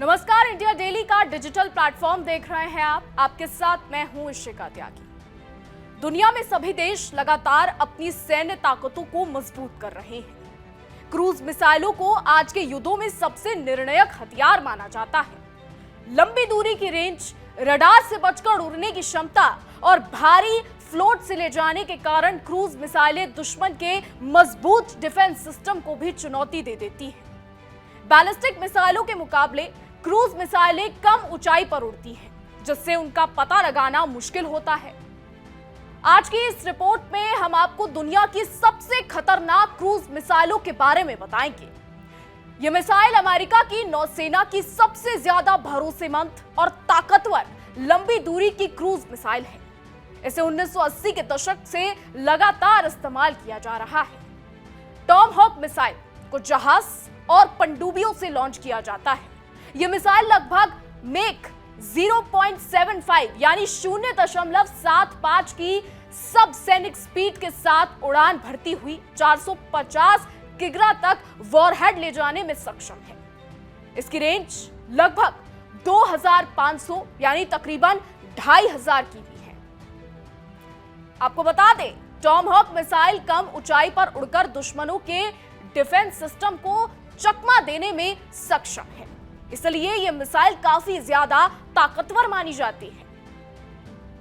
नमस्कार, India daily का digital platform देख रहे हैं आप। आपके साथ मैं हूं इशिका त्यागी। दुनिया में सभी देश लगातार अपनी सैन्य ताकतों को मजबूत कर रहे हैं। क्रूज मिसाइलों को आज के युद्धों में सबसे निर्णायक हथियार माना जाता है। लंबी दूरी की रेंज, रडार से बचकर उड़ने की क्षमता और भारी फ्लोट से ले जाने के कारण क्रूज मिसाइलें दुश्मन के मजबूत डिफेंस सिस्टम को भी चुनौती दे देती हैं। बैलिस्टिक मिसाइलों के मुकाबले क्रूज मिसाइलें कम ऊंचाई पर उड़ती हैं, जिससे उनका पता लगाना मुश्किल होता है। आज की इस रिपोर्ट में हम आपको दुनिया की सबसे खतरनाक क्रूज मिसाइलों के बारे में बताएंगे। ये मिसाइल अमेरिका की नौसेना की सबसे ज्यादा भरोसेमंद और ताकतवर लंबी दूरी की क्रूज मिसाइल है। इसे 1980 के दशक से लगातार इस्तेमाल किया जा रहा है। टॉमहॉक मिसाइल को जहाज और पनडुब्बियों से लॉन्च किया जाता है। यह मिसाइल लगभग मैक 0.75 यानी 0.75 की सब सैनिक स्पीड के साथ उड़ान भरती हुई 450 किग्रा तक वॉरहेड ले जाने में सक्षम है। इसकी रेंज लगभग 2500 यानी तकरीबन 2500 की भी है। आपको बता दें, टॉमहॉक मिसाइल कम ऊंचाई पर उड़कर दुश्मनों के डिफेंस सिस्टम को चकमा देने में सक्षम है, इसलिए यह मिसाइल काफी ज्यादा ताकतवर मानी जाती है।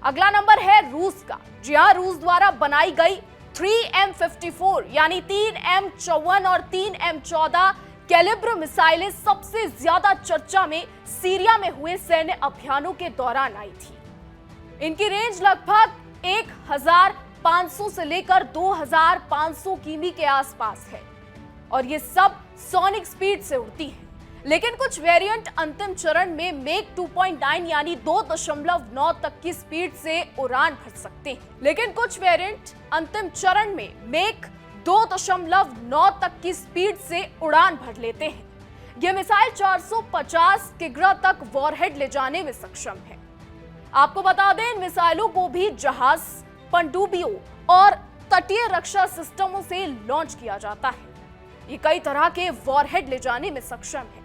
अगला नंबर है रूस का। जी हां, रूस द्वारा बनाई गई 3M54 यानी 3M54 और 3M14 कैलिब्र मिसाइलें सबसे ज्यादा चर्चा में सीरिया में हुए सैन्य अभियानों के दौरान आई थी। इनकी रेंज लगभग 1500 से लेकर 2500 किमी के आसपास है और ये सब सोनिक स्पीड से उड़ती है। लेकिन कुछ वेरिएंट अंतिम चरण में मैक 2.9 यानी 2.9 तक की स्पीड से उड़ान भर सकते हैं। लेकिन कुछ वेरिएंट अंतिम चरण में मैक 2.9 तक की स्पीड से उड़ान भर लेते हैं। यह मिसाइल 450 किग्रा तक वॉरहेड ले जाने में सक्षम है। आपको बता दें, इन मिसाइलों को भी जहाज, पनडुब्बियों और तटीय रक्षा सिस्टमों से लॉन्च किया जाता है। ये कई तरह के वॉरहेड ले जाने में सक्षम है।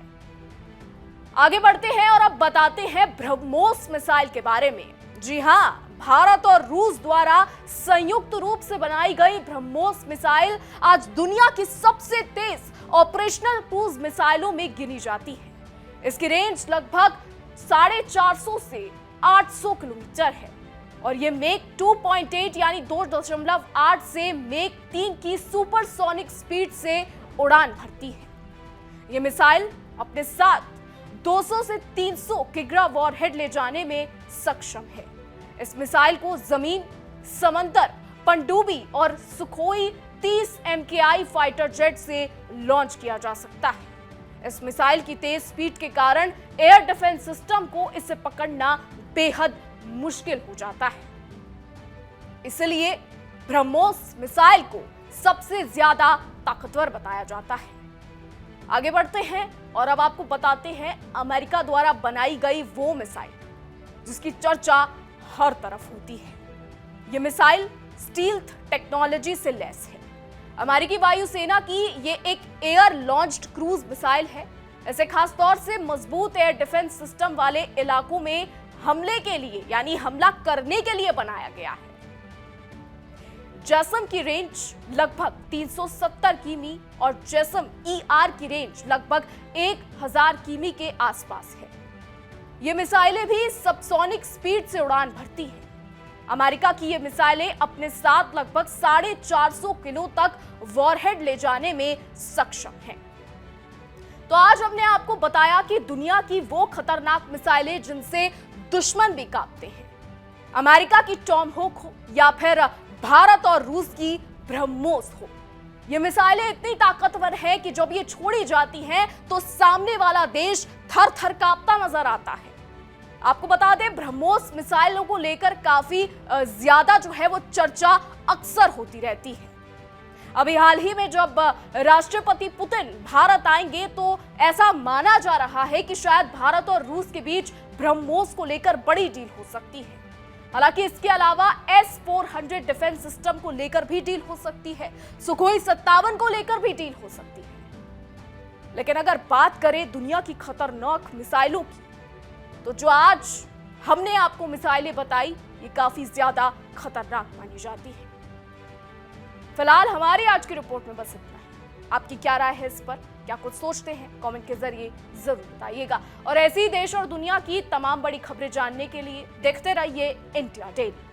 आगे बढ़ते हैं और अब बताते हैं ब्रह्मोस मिसाइल के बारे में। जी हां, भारत और रूस द्वारा संयुक्त रूप से बनाई गई ब्रह्मोस मिसाइल आज दुनिया की सबसे तेज ऑपरेशनल क्रूज मिसाइलों में गिनी जाती है। इसकी रेंज लगभग 450 से 800 किलोमीटर है और ये मैक 2.8 यानी 2.8 से मैक 3 की सुपरसोनिक स्पीड से उड़ान भरती है। ये मिसाइल अपने साथ 200 से 300 किग्रा वॉरहेड ले जाने में सक्षम है। इस मिसाइल को जमीन, समंदर, पनडुब्बी और सुखोई 30 MKI फाइटर जेट से लॉन्च किया जा सकता है। इस मिसाइल की तेज स्पीड के कारण एयर डिफेंस सिस्टम को इसे पकड़ना बेहद मुश्किल हो जाता है। इसलिए ब्रह्मोस मिसाइल को सबसे ज्यादा ताकतवर बताया जाता है। आगे बढ़ते हैं और अब आपको बताते हैं अमेरिका द्वारा बनाई गई वो मिसाइल जिसकी चर्चा हर तरफ होती है। यह मिसाइल स्टील्थ टेक्नोलॉजी से लैस है। अमेरिकी वायुसेना की ये एक एयर लॉन्च्ड क्रूज मिसाइल है। इसे खास तौर से मजबूत एयर डिफेंस सिस्टम वाले इलाकों में हमले के लिए यानी हमला करने के लिए बनाया गया है। जैसम की रेंज लगभग 370 किमी और जैसम ER की रेंज लगभग 1000 किमी के आसपास है। ये मिसाइलें भी सबसोनिक स्पीड से उड़ान भरती हैं। अमेरिका की ये मिसाइलें अपने साथ लगभग 450 किलो तक वॉरहेड ले जाने में सक्षम हैं। तो आज हमने आपको बताया कि दुनिया की वो खतरनाक मिसाइलें जिनसे दुश्मन भी कांपते हैं। अमेरिका की टॉमहॉक हो या फिर भारत और रूस की ब्रह्मोस हो, ये मिसाइलें इतनी ताकतवर हैं कि जब ये छोड़ी जाती हैं तो सामने वाला देश थर थर कांपता नजर आता है। आपको बता दें, ब्रह्मोस मिसाइलों को लेकर काफी ज्यादा जो है वो चर्चा अक्सर होती रहती है। अभी हाल ही में जब राष्ट्रपति पुतिन भारत आएंगे तो ऐसा माना जा रहा है कि शायद भारत और रूस के बीच ब्रह्मोस को लेकर बड़ी डील हो सकती है। हालांकि इसके अलावा S-400 डिफेंस सिस्टम को लेकर भी डील हो सकती है, सुखोई 57 को लेकर भी डील हो सकती है। लेकिन अगर बात करें दुनिया की खतरनाक मिसाइलों की, तो जो आज हमने आपको मिसाइलें बताई, ये काफी ज्यादा खतरनाक मानी जाती है। फिलहाल हमारी आज की रिपोर्ट में बस इतना है। आपकी क्या राय है इस पर, क्या कुछ सोचते हैं, कमेंट के जरिए जरूर बताइएगा। और ऐसी देश और दुनिया की तमाम बड़ी खबरें जानने के लिए देखते रहिए इंडिया डेली।